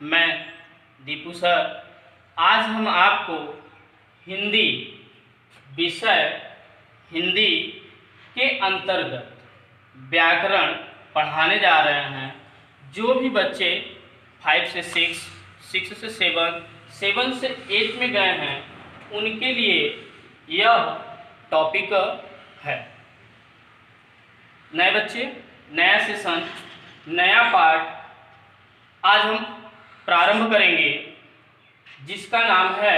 मैं दीपू सर। आज हम आपको हिंदी विषय हिंदी के अंतर्गत व्याकरण पढ़ाने जा रहे हैं। जो भी बच्चे 5 से 6, 6 से 7, 7 से 8 में गए हैं उनके लिए यह टॉपिक है। नए बच्चे, नया सेशन, नया पाठ आज हम प्रारंभ करेंगे जिसका नाम है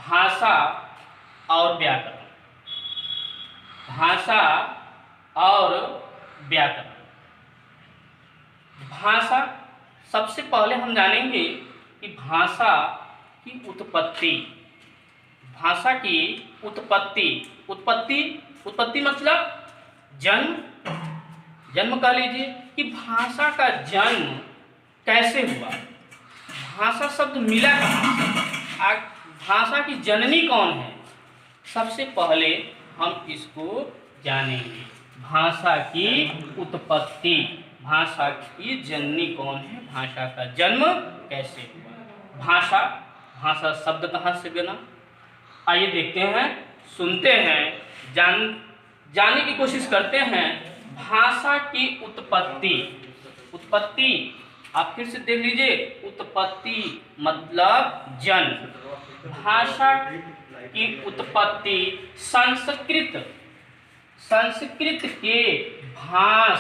भाषा और व्याकरण। भाषा और व्याकरण। भाषा, सबसे पहले हम जानेंगे कि भाषा की उत्पत्ति। भाषा की उत्पत्ति उत्पत्ति मतलब जन्म। जन्म कह लीजिए कि भाषा का जन्म कैसे हुआ, भाषा शब्द मिला कहाँ से, भाषा की जननी कौन है। सबसे पहले हम इसको जानेंगे, भाषा की उत्पत्ति। भाषा की जननी कौन है, भाषा का जन्म कैसे हुआ। भाषा शब्द कहाँ से बना, आइए देखते हैं, सुनते हैं, जानने की कोशिश करते हैं। भाषा की उत्पत्ति आप फिर से देख लीजिए, उत्पत्ति मतलब जन्म। भाषा की उत्पत्ति संस्कृत के भाष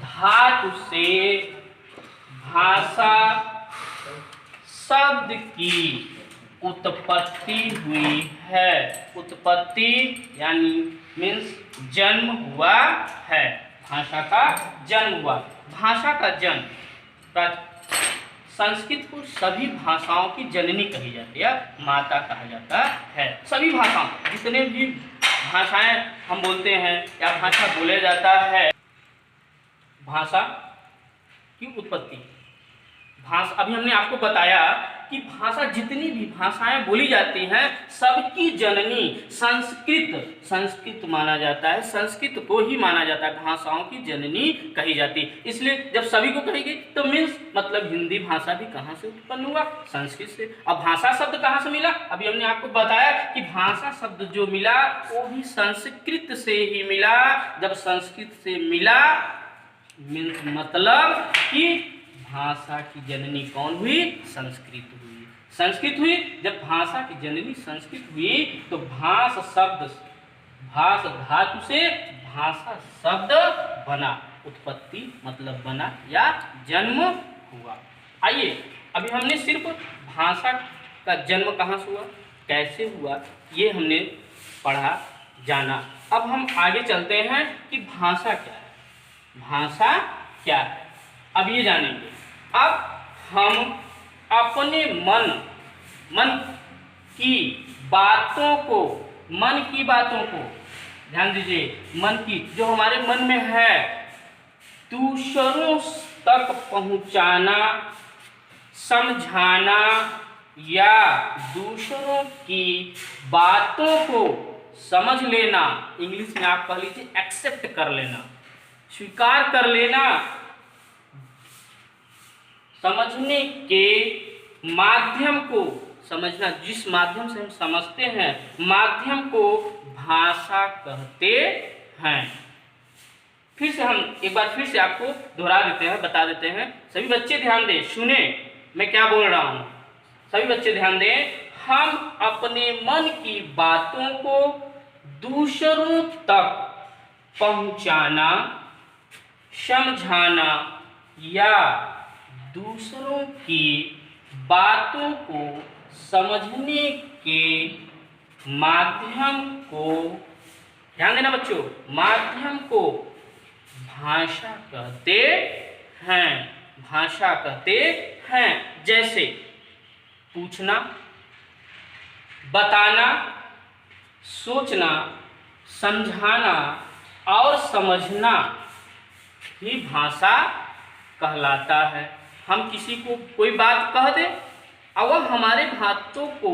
धातु से भाषा शब्द की उत्पत्ति हुई है। उत्पत्ति यानी मीन्स जन्म हुआ है, भाषा का जन्म हुआ। भाषा का जन्म, संस्कृत को सभी भाषाओं की जननी कही जाती है, माता कहा जाता है। सभी भाषाओं, जितने भी भाषाएं हम बोलते हैं या भाषा बोले जाता है, भाषा की उत्पत्ति। भाषा, अभी हमने आपको बताया कि भाषा, जितनी भी भाषाएं बोली जाती हैं सबकी जननी संस्कृत माना जाता है। संस्कृत को ही माना जाता है, भाषाओं की जननी कही जाती है। इसलिए जब सभी को कही गई तो मीन्स मतलब हिंदी भाषा भी कहाँ से उत्पन्न हुआ, संस्कृत से। अब भाषा शब्द कहाँ से मिला, अभी हमने आपको बताया कि भाषा शब्द जो मिला वो भी संस्कृत से ही मिला। जब संस्कृत से मिला मीन्स मतलब कि भाषा की जननी कौन हुई, संस्कृत हुई। संस्कृत हुई, जब भाषा की जननी संस्कृत हुई तो भाष धातु से भाषा शब्द बना। उत्पत्ति मतलब बना या जन्म हुआ। आइए, अभी हमने सिर्फ भाषा का जन्म कहाँ से हुआ, कैसे हुआ, ये हमने पढ़ा, जाना। अब हम आगे चलते हैं कि भाषा क्या है। भाषा क्या है अब ये जानेंगे। अब हम अपने मन की बातों को ध्यान दीजिए, मन की जो हमारे मन में है दूसरों तक पहुंचाना, समझाना या दूसरों की बातों को समझ लेना। इंग्लिश में आप कह लीजिए एक्सेप्ट कर लेना, स्वीकार कर लेना। समझने के माध्यम को, समझना जिस माध्यम से हम समझते हैं, माध्यम को भाषा कहते हैं। फिर से हम एक बार फिर से आपको दोहरा देते हैं, बता देते हैं। सभी बच्चे ध्यान दें, सुने मैं क्या बोल रहा हूं। सभी बच्चे ध्यान दें। हम अपने मन की बातों को दूसरों तक पहुंचाना, समझाना या दूसरों की बातों को समझने के माध्यम को, ध्यान देना बच्चों, माध्यम को भाषा कहते हैं। भाषा कहते हैं। जैसे पूछना, बताना, सोचना, समझाना और समझना ही भाषा कहलाता है। हम किसी को कोई बात कह दे और वह हमारे बातों को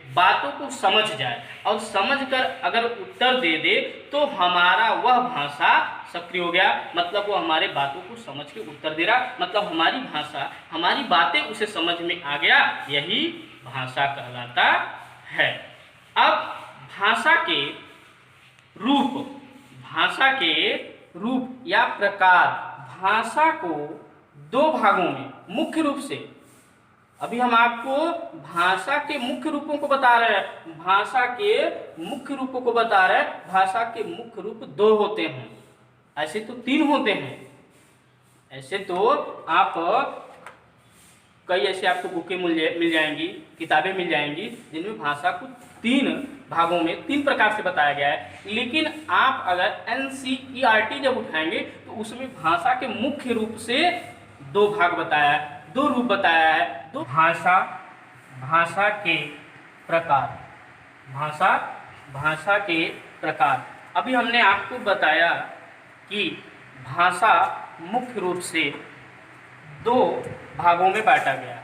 बातों को समझ जाए और समझकर अगर उत्तर दे दे तो हमारा वह भाषा सक्रिय हो गया, मतलब वो हमारे बातों को समझ के उत्तर दे रहा, मतलब हमारी भाषा, हमारी बातें उसे समझ में आ गया, यही भाषा कहलाता है। अब भाषा के रूप, भाषा के रूप या प्रकार, भाषा को दो भागों में मुख्य रूप से, अभी हम आपको भाषा के मुख्य रूपों को बता रहे हैं, भाषा के मुख्य रूपों को बता रहे हैं। भाषा के मुख्य रूप दो होते हैं, ऐसे तो तीन होते हैं। ऐसे तो आप कई ऐसे आपको बुकें मिल जाएंगी, किताबें मिल जाएंगी जिनमें भाषा को तीन भागों में तीन प्रकार से बताया गया है। लेकिन आप अगर NCERT जब उठाएंगे तो उसमें भाषा के मुख्य रूप से दो भाग बताया है, दो रूप बताया है। दो भाषा, भाषा के प्रकार, भाषा के प्रकार। अभी हमने आपको बताया कि भाषा मुख्य रूप से दो भागों में बांटा गया,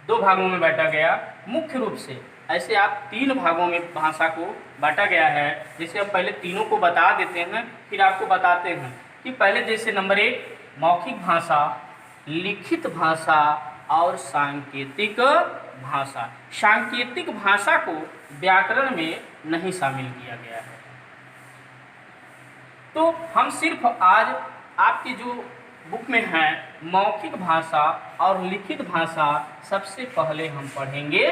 दो भागों में बांटा गया मुख्य रूप से। ऐसे आप तीन भागों में भाषा को बांटा गया है। जैसे अब पहले तीनों को बता देते हैं, फिर आपको बताते हैं कि पहले जैसे नंबर 1 मौखिक भाषा, लिखित भाषा और सांकेतिक भाषा। सांकेतिक भाषा को व्याकरण में नहीं शामिल किया गया है। तो हम सिर्फ आज आपकी जो बुक में है मौखिक भाषा और लिखित भाषा, सबसे पहले हम पढ़ेंगे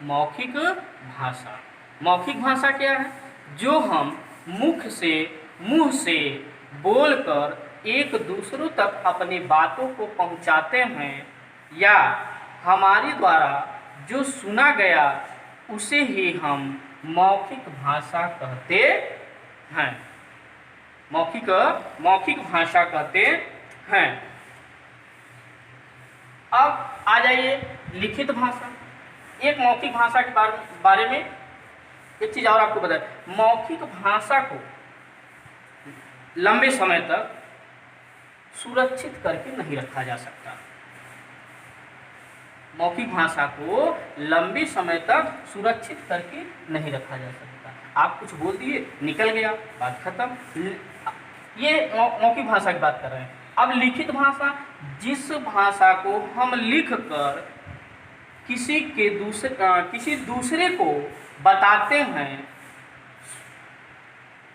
मौखिक भाषा। मौखिक भाषा क्या है? जो हम मुख से, मुंह से बोलकर एक दूसरों तक अपनी बातों को पहुंचाते हैं या हमारे द्वारा जो सुना गया उसे ही हम मौखिक भाषा कहते हैं। मौखिक भाषा कहते हैं। अब आ जाइए लिखित भाषा। एक मौखिक भाषा के बारे में एक चीज और आपको बता, मौखिक भाषा को लंबे समय तक सुरक्षित करके नहीं रखा जा सकता। मौखिक भाषा को लंबे समय तक सुरक्षित करके नहीं रखा जा सकता। आप कुछ बोल दिए, निकल गया, बात खत्म। ये मौखिक भाषा की बात कर रहे हैं। अब लिखित भाषा, जिस भाषा को हम लिख कर किसी दूसरे को बताते हैं,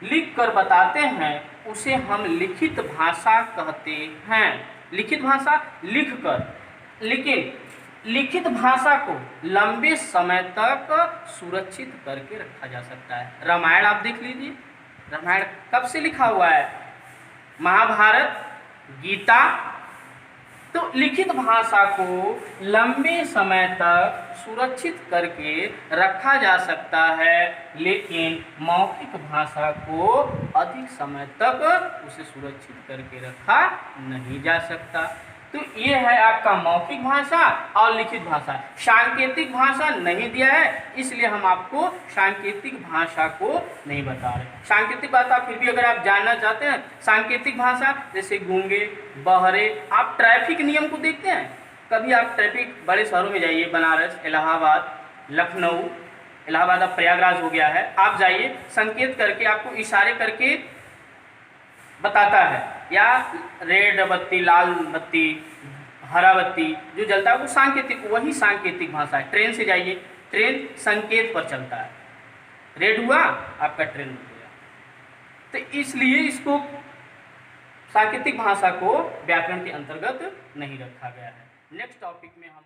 लिख कर बताते हैं, उसे हम लिखित भाषा कहते हैं। लिखित भाषा लिख कर, लेकिन लिखित भाषा को लंबे समय तक सुरक्षित करके रखा जा सकता है। रामायण आप देख लीजिए, रामायण कब से लिखा हुआ है? महाभारत, गीता। तो लिखित भाषा को लंबे समय तक सुरक्षित करके रखा जा सकता है, लेकिन मौखिक भाषा को अधिक समय तक उसे सुरक्षित करके रखा नहीं जा सकता। तो ये है आपका मौखिक भाषा और लिखित भाषा। सांकेतिक भाषा नहीं दिया है, इसलिए हम आपको सांकेतिक भाषा को नहीं बता रहे। सांकेतिक भाषा फिर भी अगर आप जानना चाहते हैं, सांकेतिक भाषा जैसे गूंगे, बहरे। आप ट्रैफिक नियम को देखते हैं, कभी आप ट्रैफिक बड़े शहरों में जाइए, बनारस, इलाहाबाद, लखनऊ, इलाहाबाद अब प्रयागराज हो गया है, आप जाइए, संकेत करके आपको इशारे करके बताता है, या रेड बत्ती, लाल बत्ती, हरा बत्ती जो जलता है वो सांकेतिक, वही सांकेतिक भाषा है। ट्रेन से जाइए, ट्रेन संकेत पर चलता है, रेड हुआ आपका ट्रेन रुक गया। तो इसलिए इसको सांकेतिक भाषा को व्याकरण के अंतर्गत नहीं रखा गया है। नेक्स्ट टॉपिक में हम